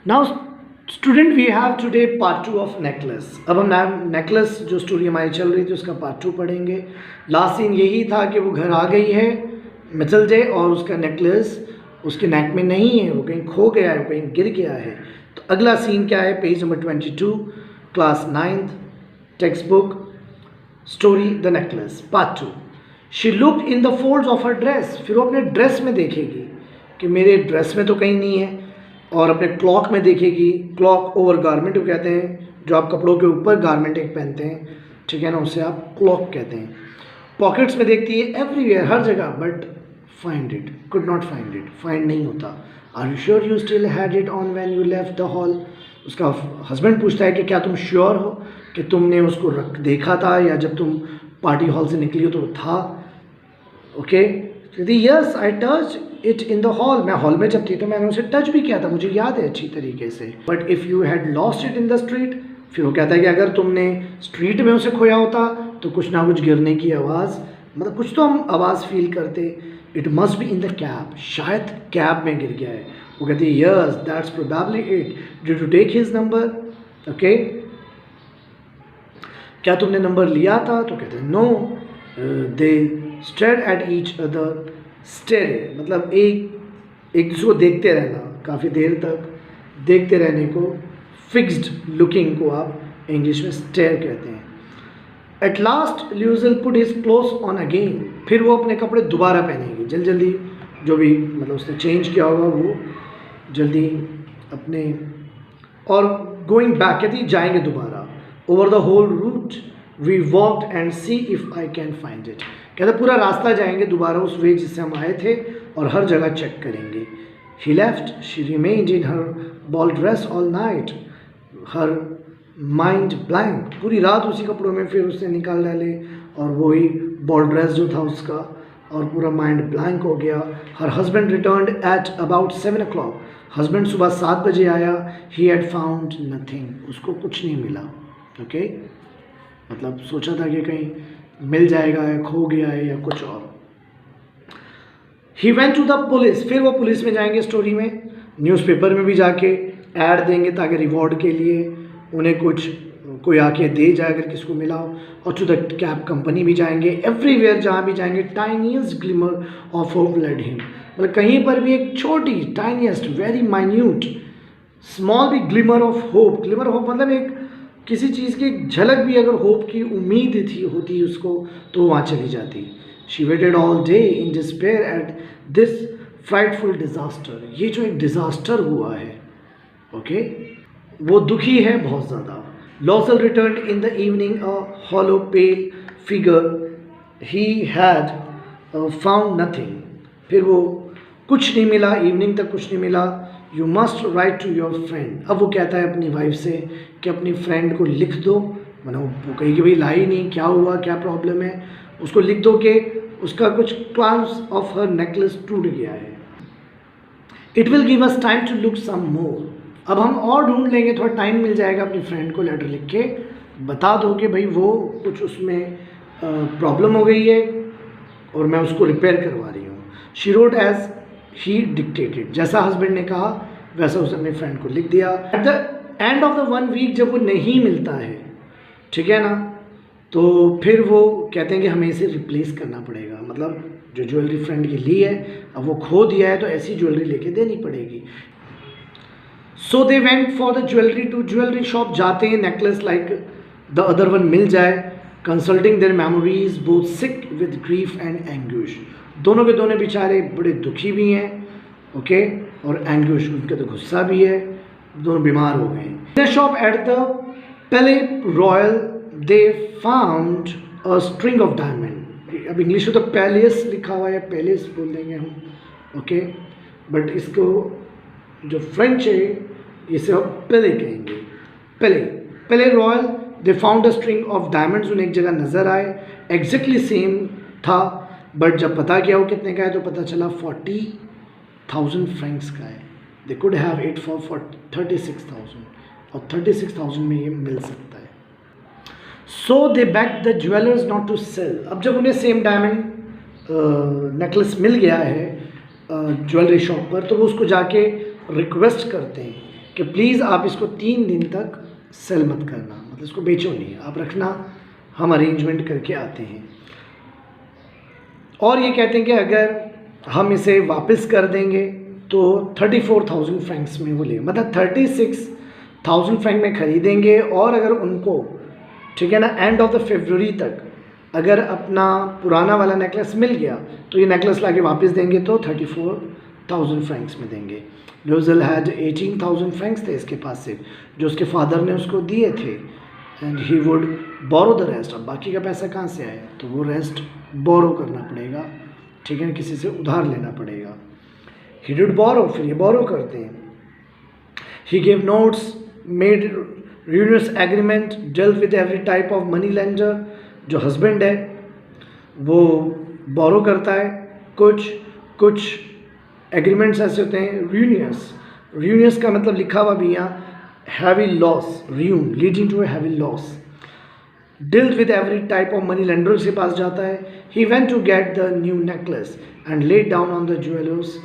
Now student we have today part 2 of necklace. अब हम necklace जो स्टोरी हमारी चल रही थी उसका पार्ट 2 पढ़ेंगे। लास्ट सीन यही था कि वो घर आ गई है मिथलडे और उसका नेकलेस उसके नेक में नहीं है, वो कहीं खो गया है, कहीं गिर गया है। तो अगला सीन क्या है? Page number 22, class 9th text book, story the necklace part 2। She looked in the folds of her dress. फिर वो अपने ड्रेस में देखेगी कि मेरे ड्रेस में तो कहीं नहीं है, और अपने क्लॉक में देखेगी। क्लॉक ओवर गारमेंट को कहते हैं, जो आप कपड़ों के ऊपर गारमेंट एक पहनते हैं, ठीक है ना, उसे आप क्लॉक कहते हैं। पॉकेट्स में देखती है, एवरीवेयर, हर जगह, but find it, could not find it, find नहीं होता। Are you sure you still had it on when you left the hall? उसका हस्बैंड पूछता है कि क्या तुम श्योर हो कि तुमने उसको देखा था, या जब तुम पार्टी हॉल से निकली हो तो था? Okay, yes I touch it in the hall. मैं हॉल में जब थी तो मैंने उसे टच भी किया था, मुझे याद है अच्छी तरीके से। But if you had lost it in the street, फिर वो कहता है कि अगर तुमने स्ट्रीट में उसे खोया होता तो कुछ ना कुछ गिरने की आवाज़, मतलब कुछ तो हम आवाज़ फील करते। It must be in the cab, शायद कैब में गिर गया है। वो कहती है yes that's probably it, did you take his number? Okay, क्या तुमने नंबर लिया था? तो कहते हैं no. They stared at each other. Stare मतलब एक दूसरे को देखते रहना, काफ़ी देर तक देखते रहने को फिक्स्ड लुकिंग को आप इंग्लिश में स्टेयर कहते हैं। At last Loisel put his clothes on again. फिर वो अपने कपड़े दोबारा पहनेगी जल्दी जल्दी, जो भी मतलब उसने चेंज किया होगा वो जल्दी अपने, और गोइंग बैक कहती जाएंगे दोबारा। Over the whole route we walked and see if I can find it. कहते पूरा रास्ता जाएंगे दोबारा उस वे जिससे हम आए थे, और हर जगह चेक करेंगे। He left, she remained in her ball dress all night, her mind blank. पूरी रात उसी कपड़ों में फिर उसने निकाल डाले, और वही बॉल ड्रेस जो था उसका, और पूरा माइंड ब्लैंक हो गया। Her husband returned at about 7 o'clock। Husband सुबह 7 बजे आया। ही हैड फाउंड नथिंग, उसको कुछ नहीं मिला। ओके, मतलब सोचा था कि कहीं मिल जाएगा या खो गया है या कुछ और। He went to the police, फिर वो पुलिस में जाएंगे स्टोरी में। न्यूज़पेपर में भी जाके ऐड देंगे ताकि रिवॉर्ड के लिए उन्हें कुछ कोई आके दे जाए अगर किसको मिला हो। और टू द कैब कंपनी भी जाएंगे। एवरीवेयर जहाँ भी जाएंगे, tiniest glimmer of hope led him, मतलब कहीं पर भी एक छोटी, टाइनीस्ट, वेरी माइन्यूट, स्मॉल भी glimmer of hope. Glimmer of hope मतलब एक किसी चीज़ की झलक भी अगर होप की उम्मीद थी होती उसको, तो वहाँ चली जाती। She weighted all day in despair at this frightful disaster. ये जो एक डिज़ास्टर हुआ है, ओके, वो दुखी है बहुत ज़्यादा। Loisel return in the evening a hollow pale figure. He had found nothing. फिर वो कुछ नहीं मिला, इवनिंग तक कुछ नहीं मिला। You must write to your friend. अब वो कहता है अपनी वाइफ से कि अपनी फ्रेंड को लिख दो, मतलब वो कही कि भाई लाई नहीं, क्या हुआ, क्या प्रॉब्लम है, उसको लिख दो कि उसका कुछ क्लाम्स ऑफ हर नेकलेस टूट गया है। It will give us time to look some more. अब हम और ढूंढ लेंगे, थोड़ा टाइम मिल जाएगा। अपनी फ्रेंड को लेटर लिख के बता दो कि भाई वो कुछ उसमें प्रॉब्लम हो गई है और मैं उसको रिपेयर करवा रही हूँ। She wrote as he dictated, जैसा हस्बैंड ने कहा वैसा उसने अपने फ्रेंड को लिख दिया। At the end of the 1 week जब वो नहीं मिलता है, ठीक है ना, तो फिर वो कहते हैं कि हमें इसे रिप्लेस करना पड़ेगा। मतलब जो ज्वेलरी फ्रेंड की ली है, अब वो खो दिया है तो ऐसी ज्वेलरी लेके देनी पड़ेगी। So they went for the jewellery to jewellery shop. जाते हैं, necklace like the other one मिल जाए। Consulting their memories both sick with grief and anguish. दोनों के दोनों बेचारे बड़े दुखी भी हैं, ओके, और एंग्विश, उनके तो गुस्सा भी है, दोनों बीमार हो गए। द शॉप एट द पैले royal they found a string of diamond. अब इंग्लिश में तो पैलेस लिखा हुआ है, पैलेस बोल देंगे हम, ओके, बट इसको जो फ्रेंच है इसे हम पेले कहेंगे। Palais, Palais Royal they found a string of diamonds. उन्हें एक जगह नज़र आए, एग्जैक्टली सेम था, बट जब पता किया वो कितने का है तो पता चला 40,000 फ्रैंक्स का है। They could have it for 36,000, और 36,000 में ये मिल सकता है। So they beg the jewellers not to sell. अब जब उन्हें सेम डायमंड नेकलेस मिल गया है ज्वेलरी शॉप पर, तो वो उसको जाके रिक्वेस्ट करते हैं कि प्लीज़ आप इसको 3 दिन तक सेल मत करना, मतलब इसको बेचो नहीं, आप रखना, हम अरेंजमेंट करके आते हैं। और ये कहते हैं कि अगर हम इसे वापस कर देंगे तो 34,000 फ्रैंक्स में वो ले, मतलब 36,000 फ्रैंक में ख़रीदेंगे, और अगर उनको, ठीक है ना, एंड ऑफ द फरवरी तक अगर अपना पुराना वाला नेकलेस मिल गया तो ये नेकलेस लाके वापस देंगे तो 34,000 फ्रैंक्स में देंगे। ल्यूज़ेल हैड 18,000 फ्रैंक्स थे इसके पास से, जो उसके फादर ने उसको दिए थे, and he would borrow the rest. अब बाकी का पैसा कहाँ से आए, तो वो रेस्ट बोरो करना पड़ेगा, ठीक है, किसी से उधार लेना पड़ेगा। ही डिड बोरो, फिर ये बोरो करते हैं। He give notes, made ruinous agreement, dealt with every type of money lender. जो हस्बैंड है वो बोरो करता है, कुछ एग्रीमेंट्स ऐसे होते हैं यूनियस का मतलब लिखा हुआ भी यहाँ heavy loss, ruin leading to a heavy loss. Dealt with every type of money lender के पास जाता है। He went to get the new necklace and laid down on the jewellers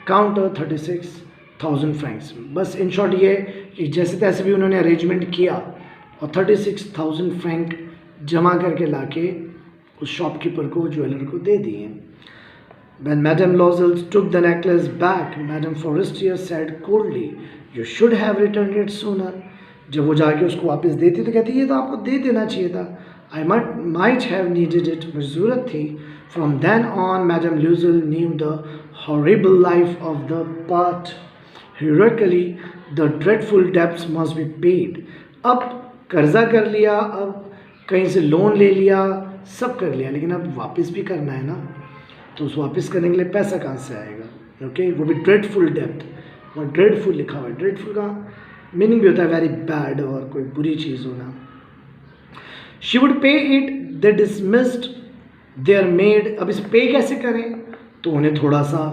counter 36,000 francs. बस इन शॉर्ट ये कि जैसे तैसे भी उन्होंने अरेंजमेंट किया और 36,000 फ्रैंक जमा करके लाके उस शॉपकीपर को, ज्वेलर को दे दिए। When Madame Loisel took the necklace back, Madame Forestier said coldly, "You should have returned it sooner." जब वो जाके उसको वापस देती तो कहती ये तो आपको दे देना चाहिए था। I might have needed it, मुझे ज़रूरत थी। From then on, Madame Loisel knew the horrible life of the part. Heroically, the dreadful debts must be paid. अब कर्जा कर लिया, अब कहीं से लोन ले लिया, सब कर लिया, लेकिन अब वापस भी करना है ना, तो उस वापस करने के लिए पैसा कहाँ से आएगा। ओके, वो भी ड्रेडफुल डेप्थ, वहाँ ड्रेडफुल लिखा हुआ है। ड्रेडफुल का मीनिंग भी होता है वेरी बैड, और कोई बुरी चीज़ होना। She would pay it, they dismissed their maid. अब इस पे कैसे करें, तो उन्हें थोड़ा सा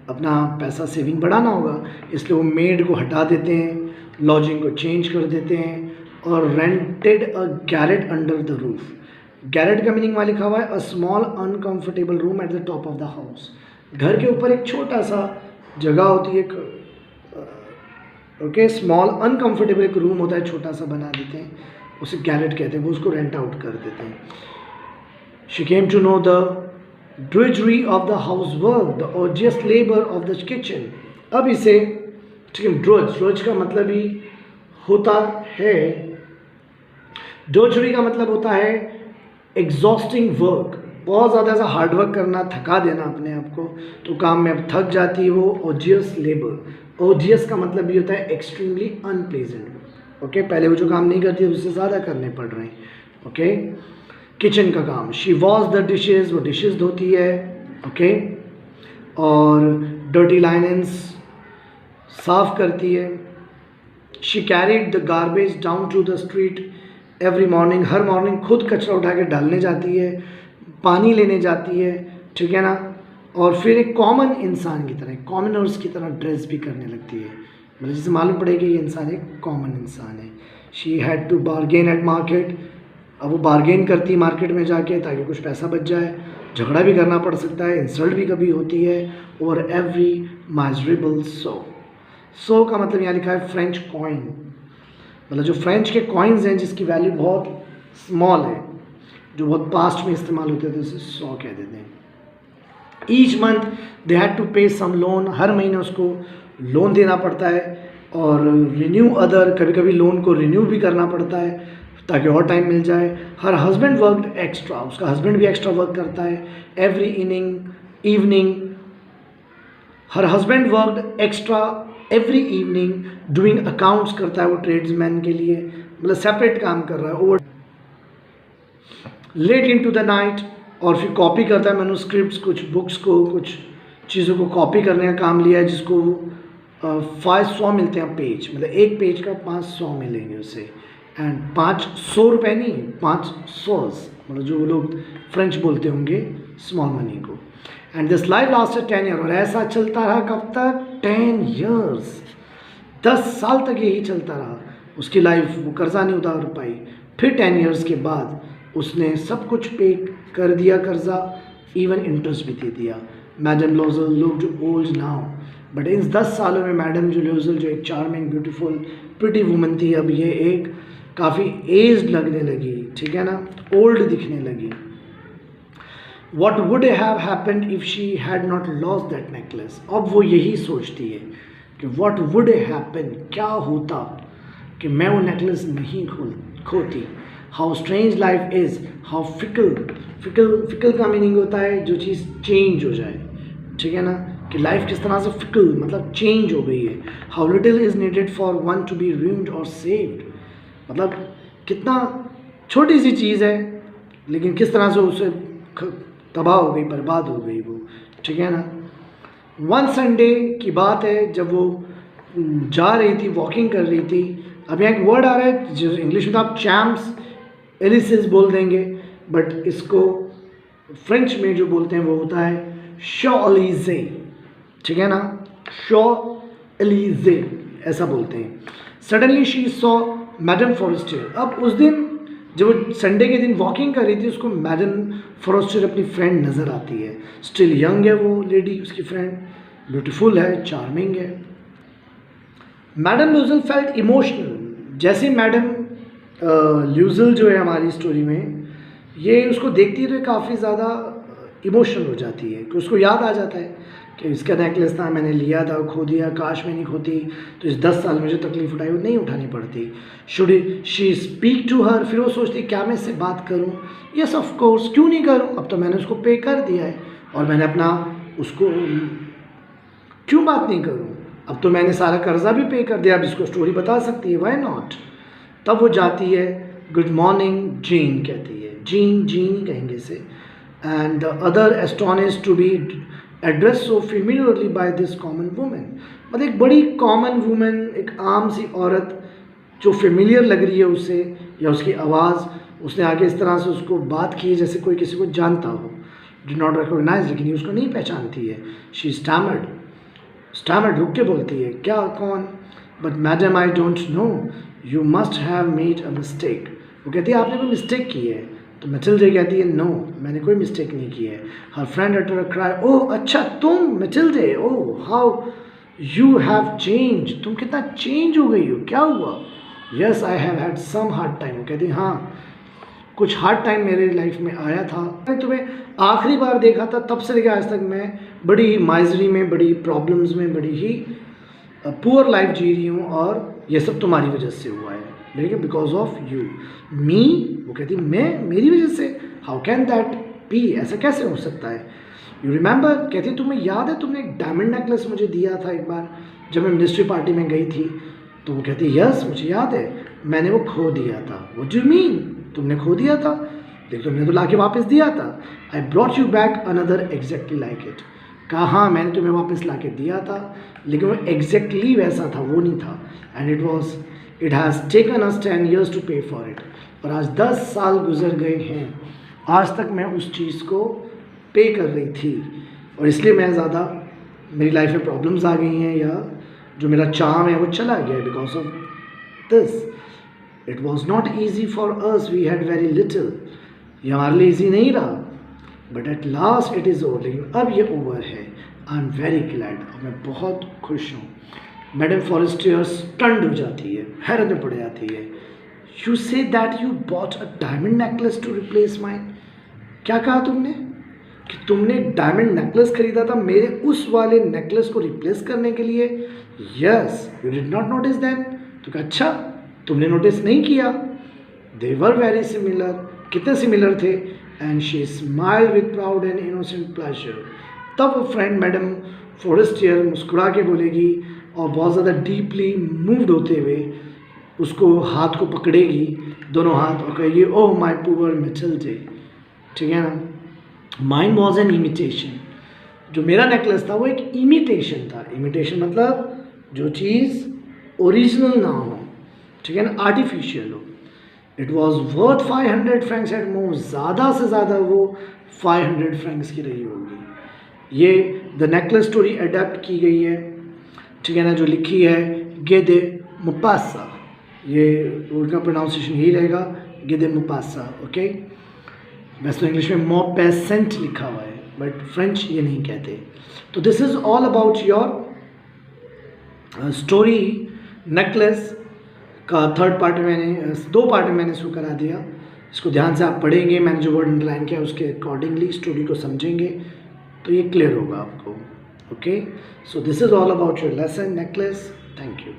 अपना पैसा सेविंग बढ़ाना होगा, इसलिए वो मेड को हटा देते हैं, लॉजिंग को चेंज कर देते हैं, और rented a Garrett under the roof. Garrett का मीनिंग वहाँ लिखा हुआ है a small uncomfortable room at the top of the house. घर के ऊपर एक छोटा सा जगह होती है, ओके, स्मॉल अनकंफर्टेबल एक रूम होता है, छोटा सा बना देते हैं, उसे गैरेट कहते हैं, वो उसको रेंट आउट कर देते हैं। She came to know the drudgery of the house work, the odious labour of the kitchen. अब इसे, ठीक है, ड्रोज का मतलब ही होता है, ड्रोजरी का मतलब होता है एग्जॉस्टिंग वर्क, बहुत ज़्यादा ऐसा हार्ड वर्क करना, थका देना अपने आप को, तो काम में अब थक जाती है वो। ओजियस लेबर, ओजियस का मतलब भी होता है एक्सट्रीमली अनप्लेजेंट। ओके, पहले वो जो काम नहीं करती है उससे ज़्यादा करने पड़ रहे हैं। ओके, किचन का काम, शी वॉश द डिशेज, वो डिशेज धोती है। ओके, और डर्टी लाइनेंस साफ करती है। She carried the garbage down to the street every morning, हर मॉर्निंग खुद कचरा उठा के डालने जाती है, पानी लेने जाती है, ठीक है ना, और फिर एक कॉमन इंसान की तरह, कॉमनर्स की तरह ड्रेस भी करने लगती है, मतलब जिसे मालूम पड़े कि ये इंसान एक कॉमन इंसान है। She had to bargain at market, अब वो बार्गेन करती है मार्केट में जाके ताकि कुछ पैसा बच जाए, झगड़ा भी करना पड़ सकता है, इंसल्ट भी कभी होती है। और एवरी माइजरेबल सो का मतलब यहाँ लिखा है फ्रेंच कॉइन, मतलब जो फ्रेंच के कॉइन्स हैं जिसकी वैल्यू बहुत स्मॉल है, जो बहुत पास्ट में इस्तेमाल होते थे, उसे 100 कह देते हैं। Each month they had to pay some loan, हर महीने उसको लोन देना पड़ता है, और रिन्यू अदर, कभी कभी लोन को रिन्यू भी करना पड़ता है ताकि और टाइम मिल जाए। हर हस्बैंड वर्कड एक्स्ट्रा, उसका हस्बैंड भी एक्स्ट्रा वर्क करता है। Every evening her husband worked extra every evening, doing accounts करता है वो ट्रेड्समैन के लिए, मतलब सेपरेट काम कर रहा है। Over late in to the night, और फिर कॉपी करता है मैन्युस्क्रिप्ट्स, कुछ बुक्स को, कुछ चीज़ों को कॉपी करने का काम लिया है, जिसको 500 मिलते हैं पेज, मतलब एक पेज का 500 मिलेंगे उसे। एंड 500 रुपये नहीं, 500, मतलब जो लोग फ्रेंच बोलते होंगे स्मॉल मनी को। And this life lasted 10 year, और ऐसा चलता रहा कब तक, 10 ईयर्स, 10 साल तक यही चलता रहा उसकी लाइफ, वो कर्जा नहीं उतार पाई। फिर 10 ईयर्स के बाद उसने सब कुछ पे कर दिया कर्जा, इवन इंटरेस्ट भी दे दिया। Madam लॉइजल looked old now, but in 10 सालों में मैडम जुलियोजल जो एक चार्मिंग ब्यूटीफुल प्रिटी वुमन थी, अब ये एक काफ़ी एज्ड लगने लगी, ठीक है ना, ओल्ड दिखने लगी. What would have happened if she had not lost that necklace. अब वो यही सोचती है कि वॉट वुड हैपन, क्या होता कि मैं वो नेकलेस नहीं खोती. How strange life is, how fickle का मीनिंग होता है जो चीज़ चेंज हो जाए, ठीक है ना, कि लाइफ किस तरह से फिकल मतलब चेंज हो गई है. How little is needed for one to be ruined और सेव्ड. मतलब कितना छोटी सी चीज़ है लेकिन किस तरह से उसे तबाह हो गई, बर्बाद हो गई वो, ठीक है ना. वन संडे की बात है जब वो जा रही थी, वॉकिंग कर रही थी. अब यहाँ एक वर्ड आ रहा है जो इंग्लिश में तो आप चैम्प्स एलिसिस बोल देंगे, बट इसको फ्रेंच में जो बोलते हैं वो होता है शॉलीजे, ठीक है ना, शॉलीजे ऐसा बोलते हैं. Suddenly she saw madam Forestier. अब उस दिन जब वो संडे के दिन वॉकिंग कर रही थी उसको मैडम फॉरेस्टियर अपनी फ्रेंड नज़र आती है. स्टिल यंग है वो लेडी, उसकी फ्रेंड ब्यूटीफुल है, चार्मिंग है. Madam Loisel felt emotional. जैसे मैडम ल्यूजल जो है हमारी स्टोरी में, ये उसको देखती है तो काफ़ी ज़्यादा इमोशनल हो जाती है कि उसको याद आ जाता है कि इसका नेकलेस था, मैंने लिया था, खो दिया, काश मैं नहीं खोती तो इस 10 साल में जो तकलीफ उठाई वो नहीं उठानी पड़ती. Should she speak to her. फिर वो सोचती क्या मैं इससे बात करूँ. यस ऑफ कोर्स, क्यों नहीं करूँ, अब तो मैंने उसको पे कर दिया है और मैंने अपना उसको क्यों बात नहीं करूँ, अब तो मैंने सारा कर्जा भी पे कर दिया, अब इसको स्टोरी बता सकती है, वाई नॉट. तब वो जाती है, गुड मॉर्निंग जीन कहती है, जीन जीन कहेंगे इसे. And the other astonish to be address so familiarly by this common women. मतलब एक बड़ी कॉमन वुमेन, एक आम सी औरत जो फेमिलियर लग रही है उसे, या उसकी आवाज़, उसने आगे इस तरह से उसको बात की जैसे कोई किसी को जानता हो. डू नॉट रिकॉग्नाइज, लेकिन ये उसको नहीं पहचानती है. शी स्टैमर्ड रुक के बोलती है, क्या, कौन. But madam I don't know, you must have made a mistake. वो कहती है आपने कोई मिस्टेक की है. तो मैटिल्डे कहती है नो, मैंने कोई मिस्टेक नहीं की है. हर friend utter a cry, oh अच्छा तुम Mathilde, oh how you have change, तुम कितना चेंज हो गई हो, क्या हुआ. Yes I have had some hard time. वो कहती है हाँ कुछ हार्ड टाइम मेरे लाइफ में आया था. मैंने तुम्हें आखिरी बार देखा था तब से लेकर आज तक मैं बड़ी ही माइजरी में, बड़ी प्रॉब्लम्स में, बड़ी ही पुअर लाइफ जी रही हूँ और ये सब तुम्हारी वजह से हुआ है, लेकिन बिकॉज ऑफ यू. मी, वो कहती मैं, मेरी वजह से, हाउ कैन दैट बी, ऐसा कैसे हो सकता है. यू रिमेंबर, कहती तुम्हें याद है तुमने एक डायमंड नेकलेस मुझे दिया था एक बार जब मैं मिनिस्ट्री पार्टी में गई थी. तो वो कहती यस मुझे याद है, मैंने वो खो दिया था. व्हाट डू यू मीन, तुमने खो दिया था, लेकिन तुमने तो लाके वापस दिया था. I brought you back another exactly like it. कहा हाँ मैंने तुम्हें वापस लाके दिया था लेकिन वो एग्जैक्टली वैसा था, वो नहीं था. And it has taken us 10 years to pay for it. और आज 10 साल गुजर गए हैं, आज तक मैं उस चीज़ को पे कर रही थी और इसलिए मैं ज़्यादा, मेरी लाइफ में प्रॉब्लम्स आ गई हैं या जो मेरा चार्म है वो चला गया है because of this. It was not easy for us, we had very little. ये हमारे लिए ईजी नहीं रहा, but at last it is over. लेकिन अब ये ओवर है. आई एम वेरी ग्लैड, और मैं बहुत खुश हूँ. मैडम फॉरेस्टियर स्टन्ड हो जाती है, हैरत में पड़ जाती है. You say that you bought a diamond necklace to replace mine. क्या कहा तुमने कि तुमने डायमंड नेकलेस खरीदा था मेरे उस वाले नेकलेस को रिप्लेस करने के लिए. Yes you did not notice then. तो कहा अच्छा तुमने नोटिस नहीं किया. They were very similar. कितने सिमिलर थे. And she smiled with proud and innocent pleasure. तब वो फ्रेंड मैडम फॉरेस्टियर मुस्कुरा के बोलेगी और बहुत ज़्यादा डीपली मूव्ड होते हुए उसको हाथ को पकड़ेगी, दोनों हाथ, और कहेगी ओह माई पुअर मैटिल्डे. ठीक है ना. Mine was an imitation. जो मेरा नेकलेस था वो एक इमिटेशन था. इमिटेशन मतलब जो चीज़ ओरिजिनल ना हो, ठीक है ना, आर्टिफिशियल हो. It was worth 500 francs at most. ज़्यादा से ज़्यादा वो 500 francs की रही होगी. ये द नेकलेस स्टोरी अडेप्ट की गई है, ठीक है ना, जो लिखी है गेदे मुपासा. ये उनका प्रोनाउंसिएशन यही रहेगा, गेदे मुपासा. ओके. वैसे तो इंग्लिश में मोपेसेंट लिखा हुआ है बट फ्रेंच ये नहीं कहते. तो this is all about your story necklace का थर्ड पार्ट मैंने 2 पार्ट में मैंने इसको करा दिया। इसको ध्यान से आप पढ़ेंगे, मैंने जो वर्ड अंडरलाइन किया उसके अकॉर्डिंगली स्टोरी को समझेंगे तो ये क्लियर होगा आपको। Okay, so this is all about your lesson necklace. Thank you.